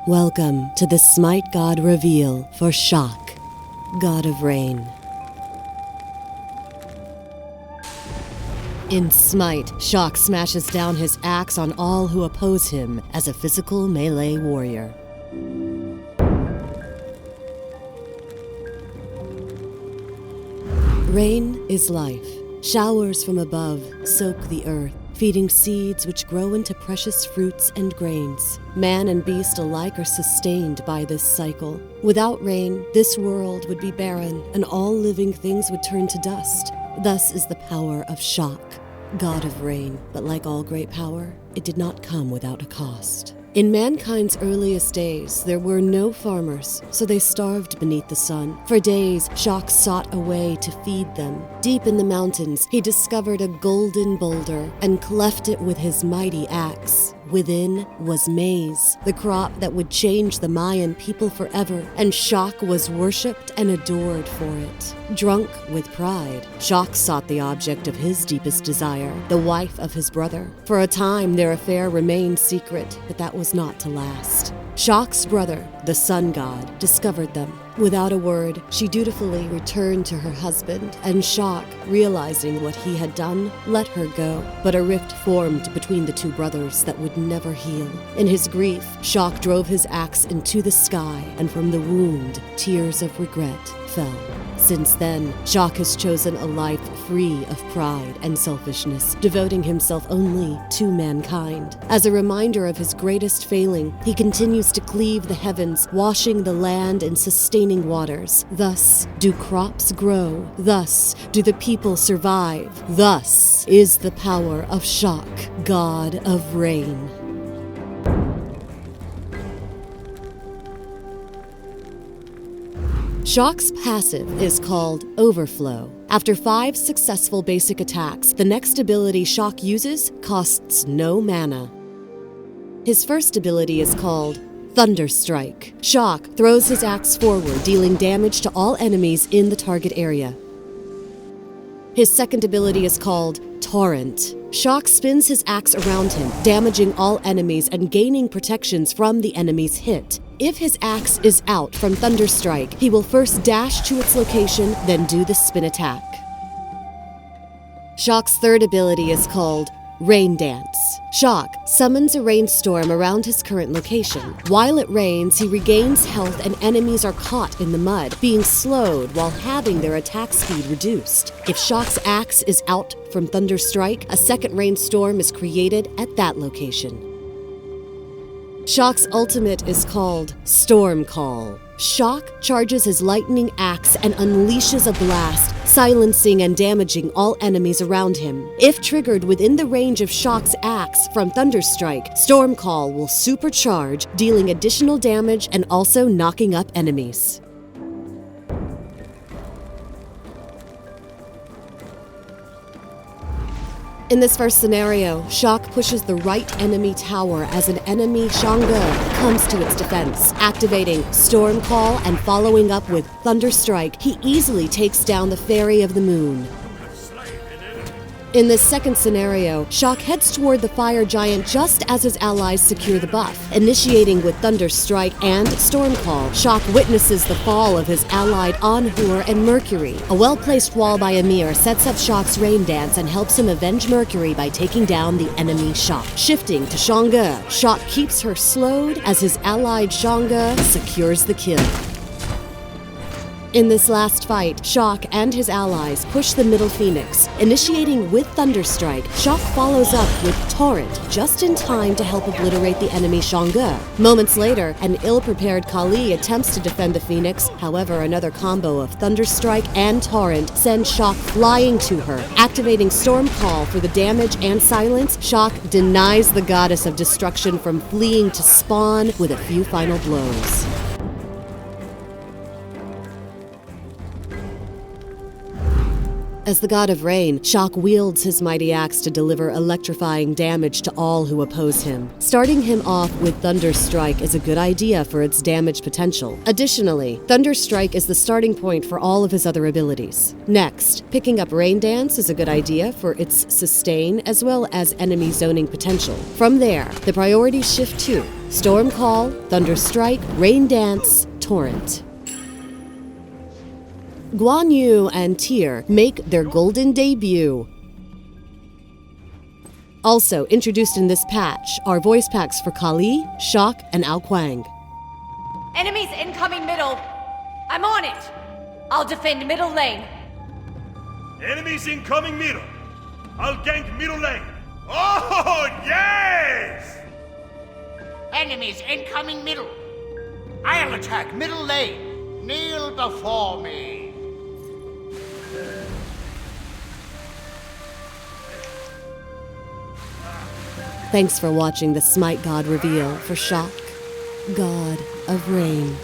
Welcome to the SMITE God reveal for Chaac, God of Rain. In SMITE, Chaac smashes down his axe on all who oppose him as a physical melee warrior. Rain is life. Showers from above soak the earth, feeding seeds which grow into precious fruits and grains. Man and beast alike are sustained by this cycle. Without rain, this world would be barren, and all living things would turn to dust. Thus is the power of Chaac, God of Rain. But like all great power, it did not come without a cost. In mankind's earliest days, there were no farmers, so they starved beneath the sun. For days, Chaac sought a way to feed them. Deep in the mountains, he discovered a golden boulder and cleft it with his mighty axe. Within was maize, the crop that would change the Mayan people forever, and Chaac was worshipped and adored for it. Drunk with pride, Chaac sought the object of his deepest desire, the wife of his brother. For a time, their affair remained secret, but that was not to last. Chaac's brother, the sun god, discovered them. Without a word, she dutifully returned to her husband, and Chaac, realizing what he had done, let her go. But a rift formed between the two brothers that would never heal. In his grief, Chaac drove his axe into the sky, and from the wound, tears of regret fell. Since then, Chaac has chosen a life free of pride and selfishness, devoting himself only to mankind. As a reminder of his greatest failing, he continues to cleave the heavens, washing the land in sustaining waters. Thus do crops grow. Thus do the people survive. Thus is the power of Chaac, God of Rain. Chaac's passive is called Overflow. After 5 successful basic attacks, the next ability Chaac uses costs no mana. His first ability is called Thunderstrike. Chaac throws his axe forward, dealing damage to all enemies in the target area. His second ability is called Torrent. Chaac spins his axe around him, damaging all enemies and gaining protections from the enemy's hit. If his axe is out from Thunderstrike, he will first dash to its location, then do the spin attack. Chaac's third ability is called Rain Dance. Chaac summons a rainstorm around his current location. While it rains, he regains health and enemies are caught in the mud, being slowed while having their attack speed reduced. If Chaac's axe is out from Thunderstrike, a second rainstorm is created at that location. Chaac's ultimate is called Storm Call. Chaac charges his lightning axe and unleashes a blast, silencing and damaging all enemies around him. If triggered within the range of Chaac's axe from Thunderstrike, Storm Call will supercharge, dealing additional damage and also knocking up enemies. In this first scenario, Chaac pushes the right enemy tower as an enemy Shangge comes to its defense. Activating Storm Call and following up with Thunderstrike, he easily takes down the Fairy of the Moon. In this second scenario, Chaac heads toward the fire giant just as his allies secure the buff. Initiating with Thunderstrike and Storm Call, Chaac witnesses the fall of his allied Anhur and Mercury. A well-placed wall by Ymir sets up Chaac's Rain Dance and helps him avenge Mercury by taking down the enemy Chaac. Shifting to Shangge, Chaac keeps her slowed as his allied Shangge secures the kill. In this last fight, Chaac and his allies push the middle phoenix. Initiating with Thunderstrike, Chaac follows up with Torrent just in time to help obliterate the enemy Shangge. Moments later, an ill-prepared Kali attempts to defend the phoenix. However, another combo of Thunderstrike and Torrent sends Chaac flying to her. Activating Storm Call for the damage and silence, Chaac denies the goddess of destruction from fleeing to spawn with a few final blows. As the god of rain, Chaac wields his mighty axe to deliver electrifying damage to all who oppose him. Starting him off with Thunderstrike is a good idea for its damage potential. Additionally, Thunderstrike is the starting point for all of his other abilities. Next, picking up Rain Dance is a good idea for its sustain as well as enemy zoning potential. From there, the priorities shift to Storm Call, Thunder Strike, Rain Dance, Torrent. Guan Yu and Tyr make their golden debut. Also introduced in this patch are voice packs for Kali, Chaac, and Ao Kuang. Enemies incoming middle. I'm on it. I'll defend middle lane. Enemies incoming middle. I'll gank middle lane. Oh, yes! Enemies incoming middle. I'll attack middle lane. Kneel before me. Thanks for watching the SMITE God reveal for Chaac, God of Rain.